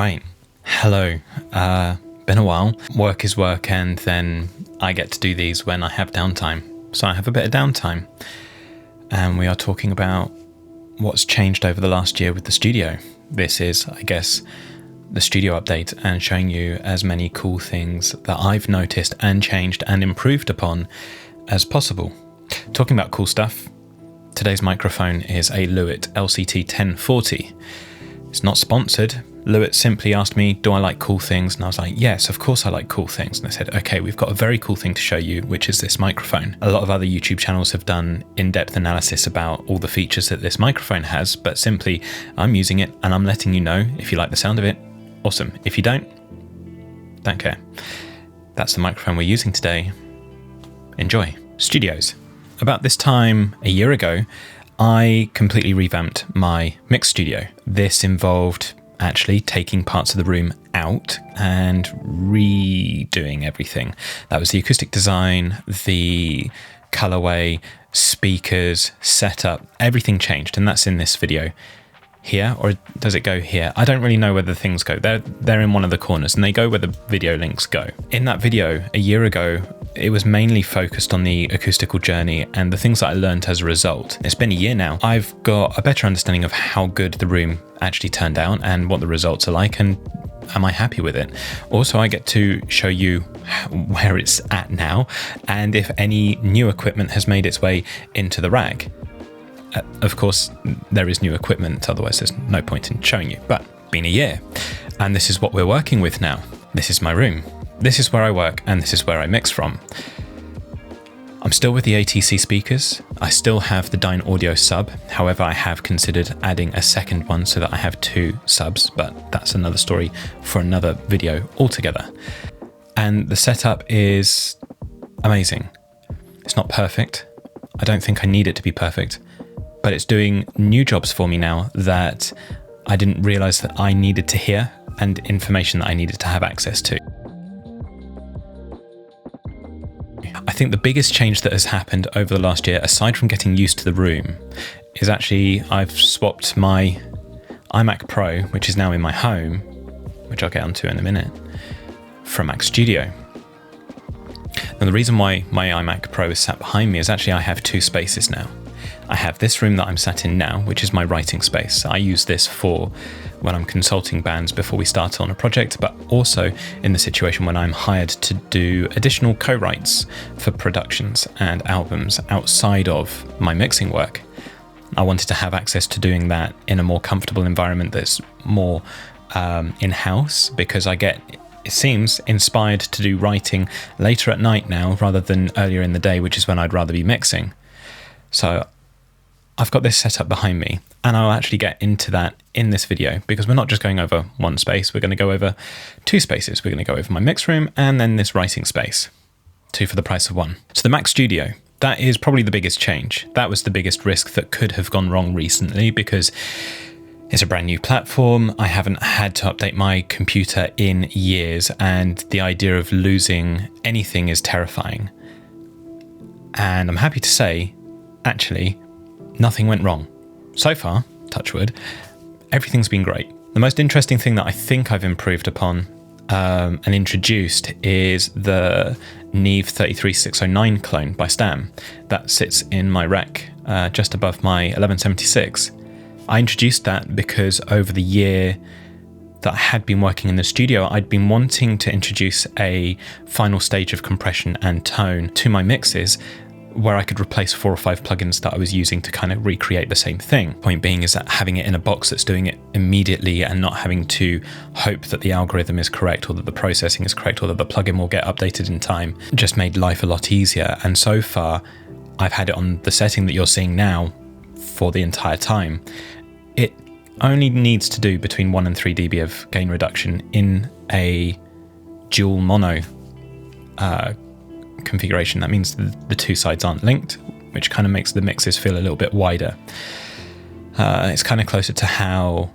Right, hello. Been a while. Work is work, and then I get to do these when I have downtime. So I have a bit of downtime. And we are talking about what's changed over the last year with the studio. This is, I guess, the studio update and showing you as many cool things that I've noticed and changed and improved upon as possible. Talking about cool stuff, today's microphone is a Lewitt LCT 1040. It's not sponsored. Lewitt simply asked me, do I like cool things? And I was like, yes, of course I like cool things. And they said, okay, we've got a very cool thing to show you, which is this microphone. A lot of other YouTube channels have done in-depth analysis about all the features that this microphone has, but simply I'm using it and I'm letting you know if you like the sound of it. Awesome. If you don't care. That's the microphone we're using today. Enjoy. Studios. About this time a year ago, I completely revamped my mix studio. This involved actually taking parts of the room out and redoing everything. That was the acoustic design, the colorway, speakers, setup, everything changed, and that's in this video here, or does it go here? I don't really know where the things go. They're in one of the corners and they go where the video links go. In that video a year ago, it was mainly focused on the acoustical journey and the things that I learned as a result. It's been a year now. I've got a better understanding of how good the room actually turned out and what the results are like, and am I happy with it? Also, I get to show you where it's at now and if any new equipment has made its way into the rack. Of course, there is new equipment, otherwise there's no point in showing you, but been a year. And this is what we're working with now. This is my room. This is where I work and this is where I mix from. I'm still with the ATC speakers. I still have the Dyne Audio sub. However, I have considered adding a second one so that I have two subs, but that's another story for another video altogether. And the setup is amazing. It's not perfect. I don't think I need it to be perfect, but it's doing new jobs for me now that I didn't realize that I needed to hear and information that I needed to have access to. I think the biggest change that has happened over the last year, aside from getting used to the room, is actually I've swapped my iMac Pro, which is now in my home, which I'll get onto in a minute, from Mac Studio. Now, the reason why my iMac Pro is sat behind me is actually I have two spaces now. I have this room that I'm sat in now, which is my writing space. I use this for when I'm consulting bands before we start on a project, but also in the situation when I'm hired to do additional co-writes for productions and albums outside of my mixing work. I wanted to have access to doing that in a more comfortable environment that's more in-house, because I get, it seems, inspired to do writing later at night now rather than earlier in the day, which is when I'd rather be mixing. So I've got this set up behind me, and I'll actually get into that in this video, because we're not just going over one space, we're going to go over two spaces. We're going to go over my mix room and then this writing space. Two for the price of one. So the Mac Studio, that is probably the biggest change. That was the biggest risk that could have gone wrong recently, because it's a brand new platform. I haven't had to update my computer in years, and the idea of losing anything is terrifying. And I'm happy to say, actually, nothing went wrong. So far, touch wood, everything's been great. The most interesting thing that I think I've improved upon and introduced is the Neve 33609 clone by Stam that sits in my rack just above my 1176. I introduced that because over the year that I had been working in the studio, I'd been wanting to introduce a final stage of compression and tone to my mixes, where I could replace 4 or 5 plugins that I was using to kind of recreate the same thing. Point being is that having it in a box that's doing it immediately and not having to hope that the algorithm is correct or that the processing is correct or that the plugin will get updated in time just made life a lot easier. And so far, I've had it on the setting that you're seeing now for the entire time. It only needs to do between 1 and 3 dB of gain reduction in a dual mono configuration. That means the two sides aren't linked, which kind of makes the mixes feel a little bit wider. It's kind of closer to how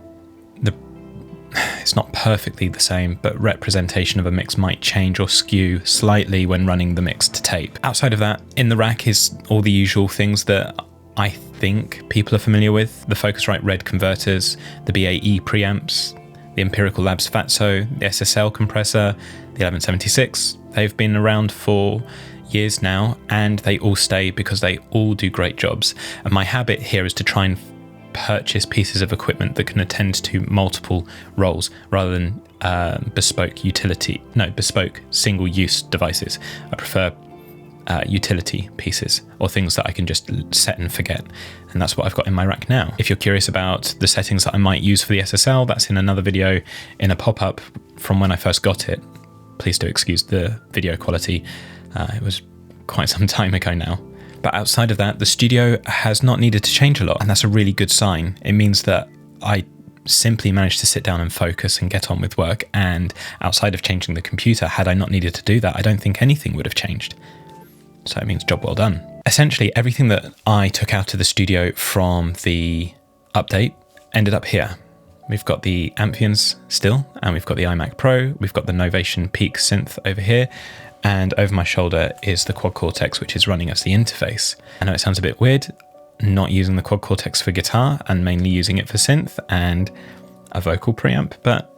it's not perfectly the same, but representation of a mix might change or skew slightly when running the mix to tape. Outside of that, in the rack is all the usual things that I think people are familiar with. The Focusrite red converters, the BAE preamps, the Empirical Labs Fatso, the SSL compressor, the 1176. They've been around for years now, and they all stay because they all do great jobs. And my habit here is to try and purchase pieces of equipment that can attend to multiple roles rather than bespoke single-use devices. I prefer utility pieces or things that I can just set and forget, and that's what I've got in my rack now. If you're curious about the settings that I might use for the SSL, that's in another video in a pop-up from when I first got it. Please do excuse the video quality. It was quite some time ago now. But outside of that, the studio has not needed to change a lot, and that's a really good sign. It means that I simply managed to sit down and focus and get on with work, and outside of changing the computer, had I not needed to do that, I don't think anything would have changed. So it means job well done. Essentially, everything that I took out of the studio from the update ended up here. We've got the Amphions still, and we've got the iMac Pro, we've got the Novation Peak synth over here, and over my shoulder is the Quad Cortex, which is running as the interface. I know it sounds a bit weird, not using the Quad Cortex for guitar and mainly using it for synth and a vocal preamp, but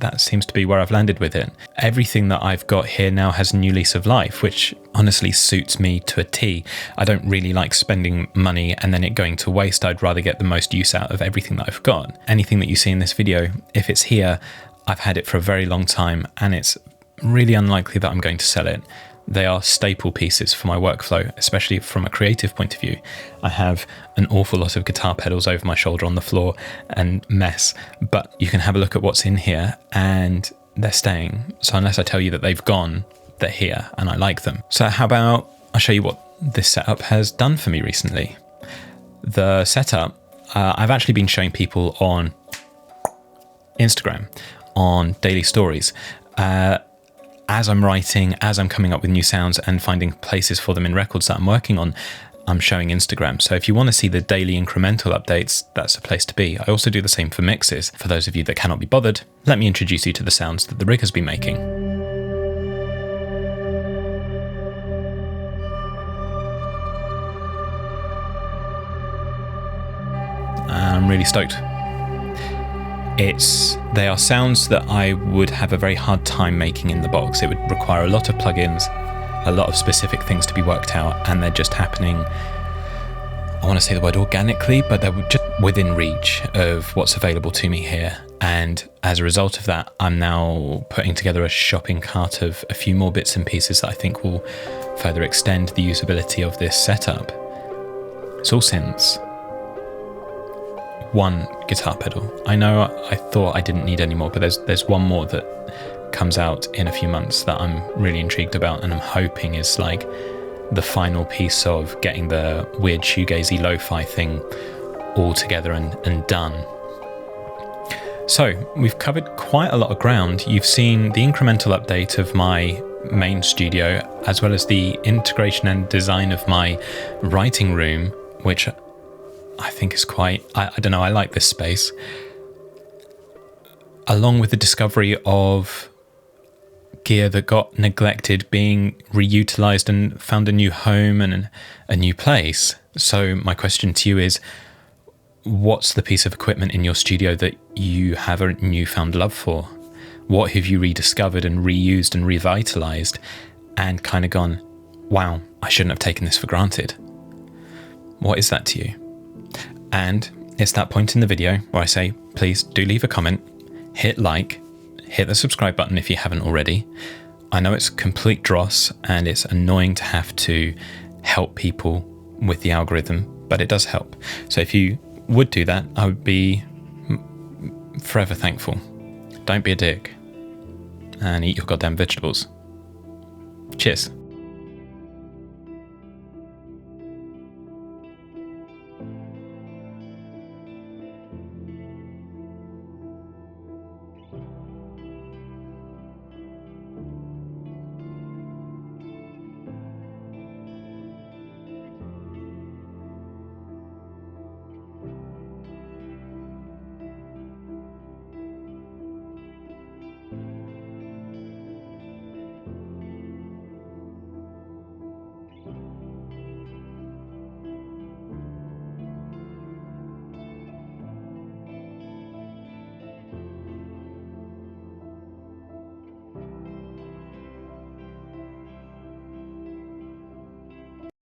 that seems to be where I've landed with it. Everything that I've got here now has a new lease of life, which honestly suits me to a T. I don't really like spending money and then it going to waste. I'd rather get the most use out of everything that I've got. Anything that you see in this video, if it's here, I've had it for a very long time, and it's really unlikely that I'm going to sell it. They are staple pieces for my workflow, especially from a creative point of view. I have an awful lot of guitar pedals over my shoulder on the floor and mess, but you can have a look at what's in here and they're staying. So unless I tell you that they've gone, they're here and I like them. So how about I'll show you what this setup has done for me recently. The setup, I've actually been showing people on Instagram, on daily stories. As I'm writing, as I'm coming up with new sounds and finding places for them in records that I'm working on, I'm showing Instagram. So if you want to see the daily incremental updates, that's a place to be. I also do the same for mixes. For those of you that cannot be bothered, let me introduce you to the sounds that the rig has been making. I'm really stoked. They are sounds that I would have a very hard time making in the box. It would require a lot of plugins, a lot of specific things to be worked out, and they're just happening, I want to say the word organically, but they're just within reach of what's available to me here. And as a result of that, I'm now putting together a shopping cart of a few more bits and pieces that I think will further extend the usability of this setup. It's all synths. One guitar pedal. I know I thought I didn't need any more, but there's one more that comes out in a few months that I'm really intrigued about, and I'm hoping is like the final piece of getting the weird shoegazy lo-fi thing all together and done. So we've covered quite a lot of ground. You've seen the incremental update of my main studio, as well as the integration and design of my writing room, which I think is quite, I don't know, I like this space. Along with the discovery of gear that got neglected being reutilized and found a new home and a new place. So my question to you is, what's the piece of equipment in your studio that you have a newfound love for? What have you rediscovered and reused and revitalized and kind of gone, wow, I shouldn't have taken this for granted? What is that to you? And it's that point in the video where I say, please do leave a comment, hit like, hit the subscribe button if you haven't already. I know it's complete dross and it's annoying to have to help people with the algorithm, but it does help. So if you would do that, I would be forever thankful. Don't be a dick and eat your goddamn vegetables. Cheers.